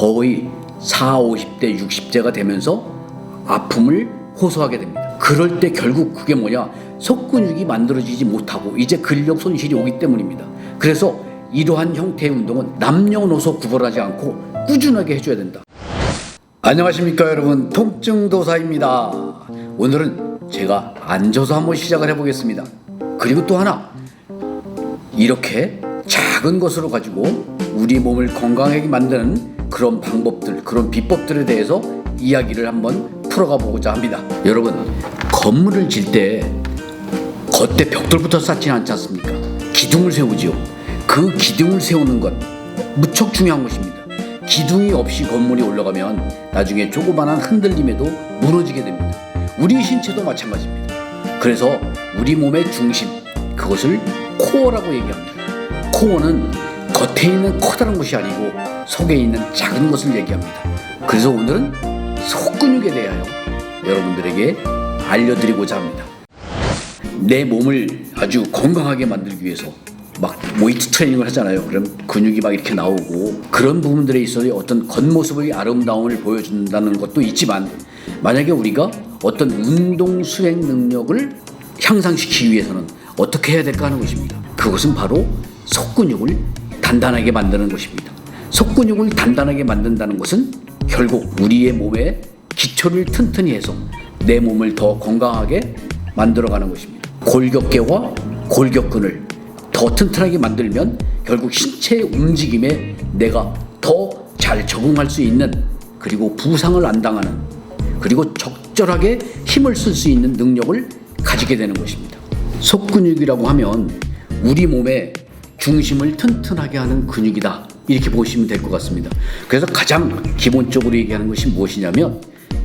거의 40, 50대, 60대가 되면서 아픔을 호소하게 됩니다. 그럴 때 결국 그게 뭐냐? 속근육이 만들어지지 못하고 이제 근력 손실이 오기 때문입니다. 그래서 이러한 형태의 운동은 남녀노소 구분하지 않고 꾸준하게 해줘야 된다. 안녕하십니까 여러분, 통증도사입니다. 오늘은 제가 앉아서 한번 시작을 해보겠습니다. 그리고 또 하나, 이렇게 작은 것으로 가지고 우리 몸을 건강하게 만드는 그런 방법들, 그런 비법들에 대해서 이야기를 한번 풀어가 보고자 합니다. 여러분, 건물을 질 때 겉에 벽돌부터 쌓지는 않지 않습니까? 기둥을 세우지요. 그 기둥을 세우는 것 무척 중요한 것입니다. 기둥이 없이 건물이 올라가면 나중에 조그마한 흔들림에도 무너지게 됩니다. 우리 신체도 마찬가지입니다. 그래서 우리 몸의 중심, 그것을 코어라고 얘기합니다. 코어는 겉에 있는 커다란 것이 아니고 속에 있는 작은 것을 얘기합니다. 그래서 오늘은 속근육에 대하여 여러분들에게 알려드리고자 합니다. 내 몸을 아주 건강하게 만들기 위해서 막 웨이트 트레이닝을 하잖아요. 그럼 근육이 막 이렇게 나오고 그런 부분들에 있어서 어떤 겉모습의 아름다움을 보여준다는 것도 있지만, 만약에 우리가 어떤 운동 수행 능력을 향상시키기 위해서는 어떻게 해야 될까 하는 것입니다. 그것은 바로 속근육을 단단하게 만드는 것입니다. 속근육을 단단하게 만든다는 것은 결국 우리의 몸의 기초를 튼튼히 해서 내 몸을 더 건강하게 만들어가는 것입니다. 골격계와 골격근을 더 튼튼하게 만들면 결국 신체의 움직임에 내가 더 잘 적응할 수 있는, 그리고 부상을 안 당하는, 그리고 적절하게 힘을 쓸 수 있는 능력을 가지게 되는 것입니다. 속근육이라고 하면 우리 몸의 중심을 튼튼하게 하는 근육이다, 이렇게 보시면 될 것 같습니다. 그래서 가장 기본적으로 얘기하는 것이 무엇이냐면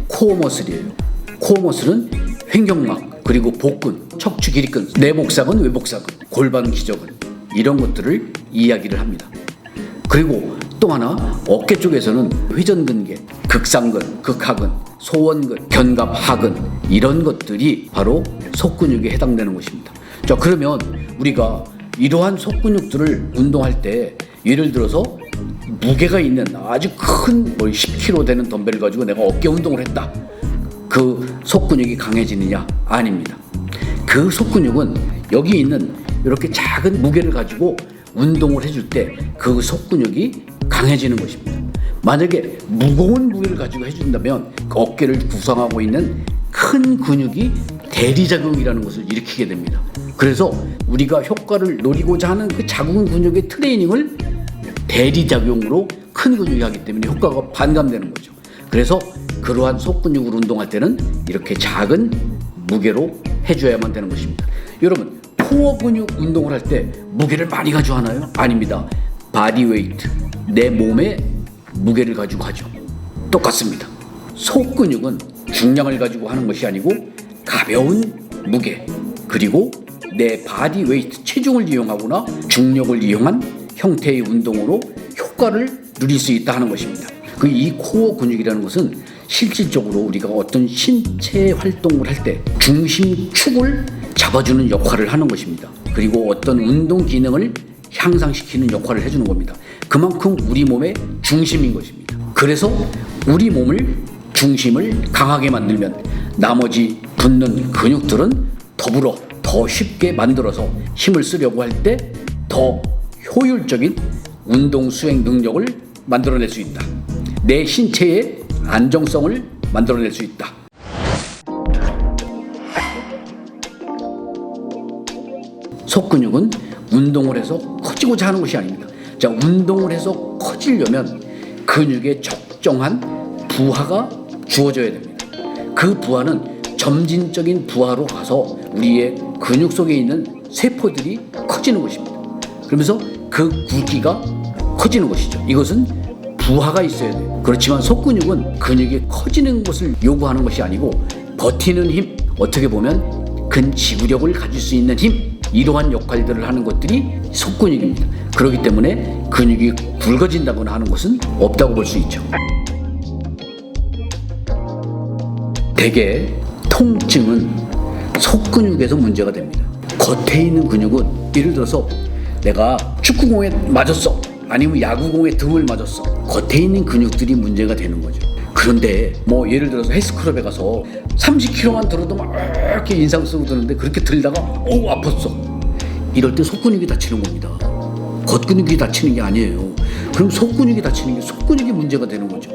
코어 머슬이에요. 코어 머슬은 횡격막, 그리고 복근, 척추 길이근, 내복사근, 외복사근, 골반 기저근, 이런 것들을 이야기를 합니다. 그리고 또 하나, 어깨 쪽에서는 회전근개, 극상근, 극하근, 소원근, 견갑, 하근, 이런 것들이 바로 속근육에 해당되는 것입니다. 자, 그러면 우리가 이러한 속근육들을 운동할 때, 예를 들어서 무게가 있는 아주 큰 10kg 되는 덤벨을 가지고 내가 어깨 운동을 했다, 그 속근육이 강해지느냐? 아닙니다. 그 속근육은 여기 있는 이렇게 작은 무게를 가지고 운동을 해줄 때 그 속근육이 강해지는 것입니다. 만약에 무거운 무게를 가지고 해준다면 그 어깨를 구성하고 있는 큰 근육이 대리작용이라는 것을 일으키게 됩니다. 그래서 우리가 효과를 노리고자 하는 그 작은 근육의 트레이닝을 대리작용으로 큰 근육이 하기 때문에 효과가 반감되는 거죠. 그래서 그러한 속근육을 운동할 때는 이렇게 작은 무게로 해줘야만 되는 것입니다. 여러분, 코어 근육 운동을 할 때 무게를 많이 가지고 하나요? 아닙니다. 바디 웨이트, 내 몸의 무게를 가지고 하죠. 똑같습니다. 속근육은 중량을 가지고 하는 것이 아니고 가벼운 무게, 그리고 내 바디 웨이트, 체중을 이용하거나 중력을 이용한 형태의 운동으로 효과를 누릴 수 있다 하는 것입니다. 이 코어 근육이라는 것은 실질적으로 우리가 어떤 신체 활동을 할 때 중심축을 잡아주는 역할을 하는 것입니다. 그리고 어떤 운동 기능을 향상시키는 역할을 해주는 겁니다. 그만큼 우리 몸의 중심인 것입니다. 그래서 우리 몸을 중심을 강하게 만들면 나머지 붙는 근육들은 더불어 더 쉽게 만들어서 힘을 쓰려고 할 때 더 효율적인 운동 수행 능력을 만들어낼 수 있다. 내 신체의 안정성을 만들어낼 수 있다. 속근육은 운동을 해서 커지고자 하는 것이 아닙니다. 자, 운동을 해서 커지려면 근육에 적정한 부하가 주어져야 됩니다. 그 부하는 점진적인 부하로 가서 우리의 근육 속에 있는 세포들이 커지는 것입니다. 그러면서 그 굵기가 커지는 것이죠. 이것은 부하가 있어야 돼요. 그렇지만 속근육은 근육이 커지는 것을 요구하는 것이 아니고 버티는 힘, 어떻게 보면 근지구력을 가질 수 있는 힘, 이러한 역할들을 하는 것들이 속근육입니다. 그렇기 때문에 근육이 굵어진다거나 하는 것은 없다고 볼 수 있죠. 대개 통증은 속근육에서 문제가 됩니다. 겉에 있는 근육은, 예를 들어서 내가 축구공에 맞았어. 아니면 야구공에 등을 맞았어. 겉에 있는 근육들이 문제가 되는 거죠. 그런데 뭐 예를 들어서 헬스클럽에 가서 30kg만 들어도 막 이렇게 인상 쓰고 드는데 그렇게 들다가 아팠어. 이럴 때 속근육이 다치는 겁니다. 겉근육이 다치는 게 아니에요. 그럼 속근육이 다치는 게 속근육이 문제가 되는 거죠.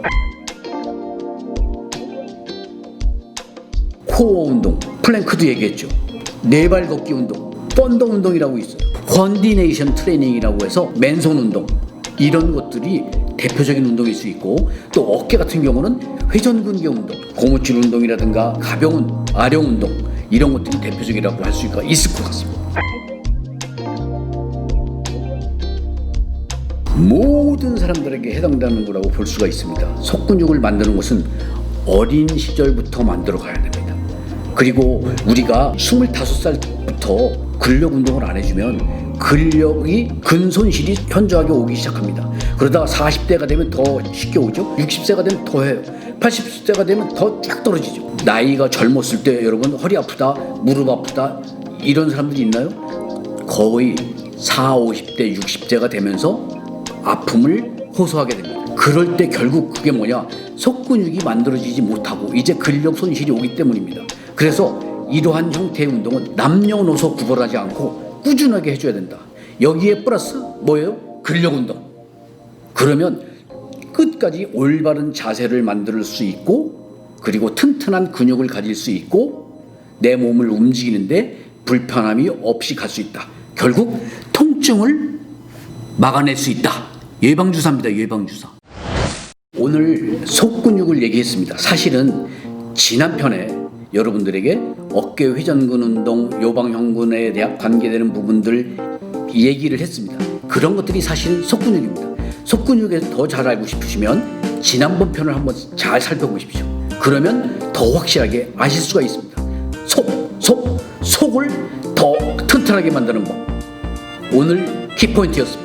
코어 운동, 플랭크도 얘기했죠. 네발 걷기 운동, 펀더 운동이라고 있어요. 컨디네이션 트레이닝이라고 해서 맨손 운동, 이런 것들이 대표적인 운동일 수 있고, 또 어깨 같은 경우는 회전근개 운동, 고무줄 운동이라든가 가벼운 아령 운동, 이런 것들이 대표적이라고 할 수가 있을 것 같습니다. 모든 사람들에게 해당되는 거라고 볼 수가 있습니다. 속근육을 만드는 것은 어린 시절부터 만들어 가야 됩니다. 그리고 우리가 25살부터 근력 운동을 안 해주면 근력이 근손실이 현저하게 오기 시작합니다. 그러다가 40대가 되면 더 쉽게 오죠. 60세가 되면 더 해요. 80세가 되면 더 쫙 떨어지죠. 나이가 젊었을 때 여러분 허리 아프다, 무릎 아프다 이런 사람들이 있나요? 거의 40, 50대, 60대가 되면서 아픔을 호소하게 됩니다. 그럴 때 결국 그게 뭐냐? 속근육이 만들어지지 못하고 이제 근력 손실이 오기 때문입니다. 그래서 이러한 형태의 운동은 남녀노소 구별하지 않고 꾸준하게 해줘야 된다. 여기에 플러스 뭐예요? 근력 운동. 그러면 끝까지 올바른 자세를 만들 수 있고, 그리고 튼튼한 근육을 가질 수 있고, 내 몸을 움직이는데 불편함이 없이 갈 수 있다. 결국 통증을 막아낼 수 있다. 예방주사입니다. 예방주사. 오늘 속근육을 얘기했습니다. 사실은 지난 편에 여러분들에게 어깨 회전근 운동, 요방형근에 대한 관계되는 부분들 얘기를 했습니다. 그런 것들이 사실 속근육입니다. 속근육에 더 잘 알고 싶으시면 지난번 편을 한번 잘 살펴보십시오. 그러면 더 확실하게 아실 수가 있습니다. 속을 더 튼튼하게 만드는 법. 오늘 키포인트였습니다.